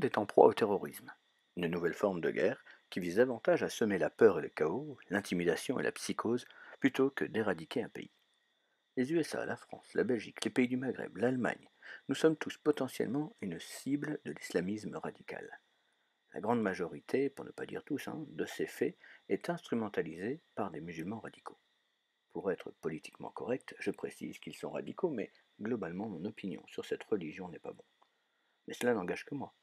monde est en proie au terrorisme, une nouvelle forme de guerre qui vise davantage à semer la peur et le chaos, l'intimidation et la psychose, plutôt que d'éradiquer un pays. Les USA, la France, la Belgique, les pays du Maghreb, l'Allemagne, nous sommes tous potentiellement une cible de l'islamisme radical. La grande majorité, pour ne pas dire tous, de ces faits est instrumentalisée par des musulmans radicaux. Pour être politiquement correct, je précise qu'ils sont radicaux, mais globalement mon opinion sur cette religion n'est pas bon. Mais cela n'engage que moi.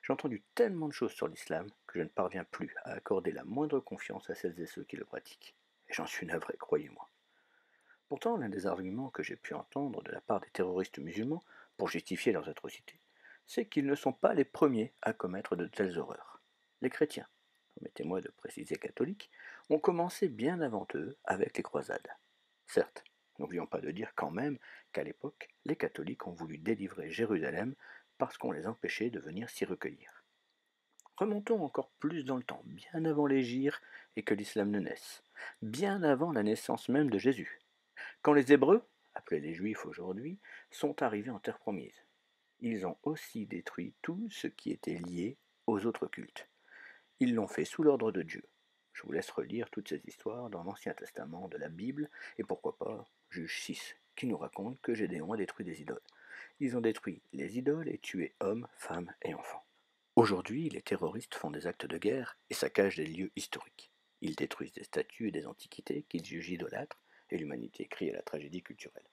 J'ai entendu tellement de choses sur l'islam que je ne parviens plus à accorder la moindre confiance à celles et ceux qui le pratiquent. Et j'en suis navré, croyez-moi. Pourtant, l'un des arguments que j'ai pu entendre de la part des terroristes musulmans pour justifier leurs atrocités, c'est qu'ils ne sont pas les premiers à commettre de telles horreurs. Les chrétiens, permettez-moi de préciser catholiques, ont commencé bien avant eux avec les croisades. Certes, n'oublions pas de dire quand même qu'à l'époque, les catholiques ont voulu délivrer Jérusalem parce qu'on les empêchait de venir s'y recueillir. Remontons encore plus dans le temps, bien avant l'Hégire et que l'islam ne naisse, bien avant la naissance même de Jésus. Quand les Hébreux, appelés les Juifs aujourd'hui, sont arrivés en terre promise, ils ont aussi détruit tout ce qui était lié aux autres cultes. Ils l'ont fait sous l'ordre de Dieu. Je vous laisse relire toutes ces histoires dans l'Ancien Testament, de la Bible, et pourquoi pas Juge 6, qui nous raconte que Gédéon a détruit des idoles. Ils ont détruit les idoles et tué hommes, femmes et enfants. Aujourd'hui, les terroristes font des actes de guerre et saccagent des lieux historiques. Ils détruisent des statues et des antiquités qu'ils jugent idolâtres, et l'humanité crie à la tragédie culturelle.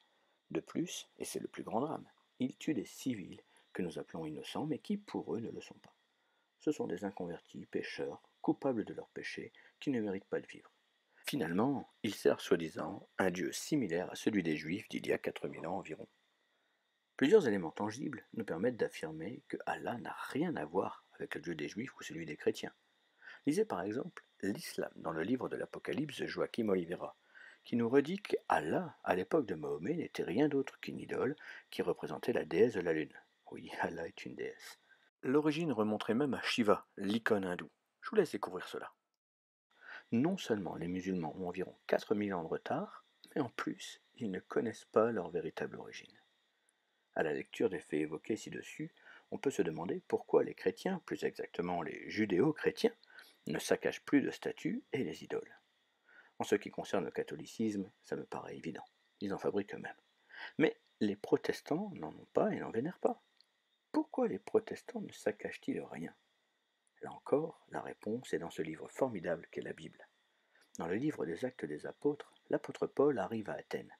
De plus, et c'est le plus grand drame, ils tuent des civils que nous appelons innocents, mais qui pour eux ne le sont pas. Ce sont des inconvertis, pécheurs, coupables de leurs péchés, qui ne méritent pas de vivre. Finalement, ils servent soi-disant un Dieu similaire à celui des Juifs d'il y a 4000 ans environ. Plusieurs éléments tangibles nous permettent d'affirmer que Allah n'a rien à voir avec le Dieu des Juifs ou celui des chrétiens. Lisez par exemple l'Islam dans le livre de l'Apocalypse de Joachim Oliveira, qui nous redit qu'Allah, à l'époque de Mahomet, n'était rien d'autre qu'une idole qui représentait la déesse de la lune. Oui, Allah est une déesse. L'origine remonterait même à Shiva, l'icône hindoue. Je vous laisse découvrir cela. Non seulement les musulmans ont environ 4000 ans de retard, mais en plus, ils ne connaissent pas leur véritable origine. À la lecture des faits évoqués ci-dessus, on peut se demander pourquoi les chrétiens, plus exactement les judéo-chrétiens, ne saccagent plus de statues et les idoles. En ce qui concerne le catholicisme, ça me paraît évident. Ils en fabriquent eux-mêmes. Mais les protestants n'en ont pas et n'en vénèrent pas. Pourquoi les protestants ne saccagent-ils rien? Là encore, la réponse est dans ce livre formidable qu'est la Bible. Dans le livre des Actes des Apôtres, l'apôtre Paul arrive à Athènes,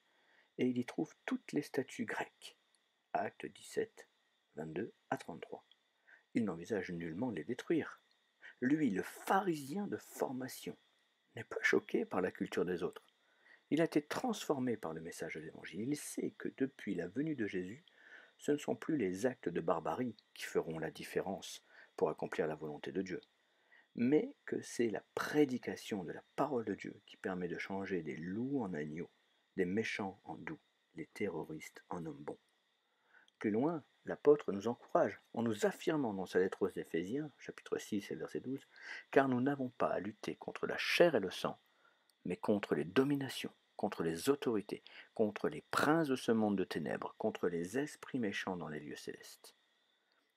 et il y trouve toutes les statues grecques. Actes 17, 22 à 33. Il n'envisage nullement de les détruire. Lui, le pharisien de formation, n'est pas choqué par la culture des autres. Il a été transformé par le message de l'Évangile. Il sait que depuis la venue de Jésus, ce ne sont plus les actes de barbarie qui feront la différence pour accomplir la volonté de Dieu, mais que c'est la prédication de la parole de Dieu qui permet de changer des loups en agneaux, des méchants en doux, les terroristes en hommes bons. Plus loin, l'apôtre nous encourage en nous affirmant dans sa lettre aux Éphésiens, chapitre 6 et verset 12, car nous n'avons pas à lutter contre la chair et le sang, mais contre les dominations, contre les autorités, contre les princes de ce monde de ténèbres, contre les esprits méchants dans les lieux célestes.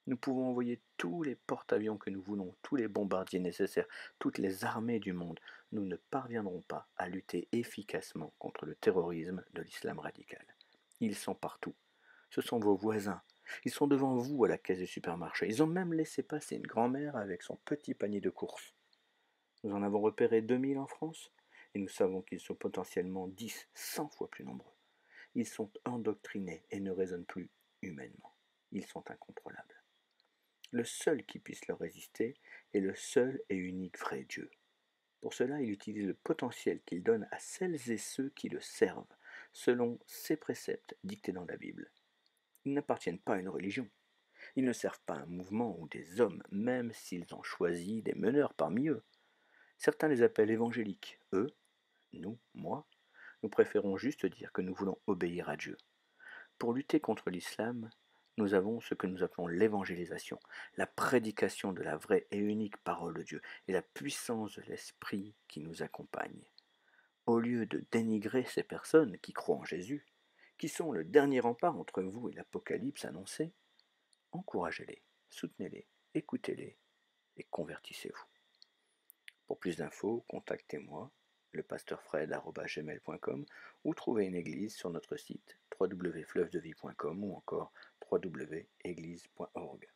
Nous pouvons envoyer tous les porte-avions que nous voulons, tous les bombardiers nécessaires, toutes les armées du monde. Nous ne parviendrons pas à lutter efficacement contre le terrorisme de l'islam radical. Ils sont partout. Ce sont vos voisins. Ils sont devant vous à la caisse du supermarché. Ils ont même laissé passer une grand-mère avec son petit panier de courses. Nous en avons repéré 2000 en France, et nous savons qu'ils sont potentiellement 10, 100 fois plus nombreux. Ils sont endoctrinés et ne raisonnent plus humainement. Ils sont incontrôlables. Le seul qui puisse leur résister est le seul et unique vrai Dieu. Pour cela, il utilise le potentiel qu'il donne à celles et ceux qui le servent, selon ses préceptes dictés dans la Bible. Ils n'appartiennent pas à une religion. Ils ne servent pas un mouvement ou des hommes, même s'ils ont choisi des meneurs parmi eux. Certains les appellent évangéliques. Eux, nous, moi, nous préférons juste dire que nous voulons obéir à Dieu. Pour lutter contre l'islam, nous avons ce que nous appelons l'évangélisation, la prédication de la vraie et unique parole de Dieu et la puissance de l'Esprit qui nous accompagne. Au lieu de dénigrer ces personnes qui croient en Jésus, qui sont le dernier rempart entre vous et l'Apocalypse annoncé, encouragez-les, soutenez-les écoutez-les et convertissez-vous. Pour plus d'infos, contactez-moi, lepasteurfred@gmail.com, ou trouvez une église sur notre site www.fleuvedevie.com ou encore www.église.org.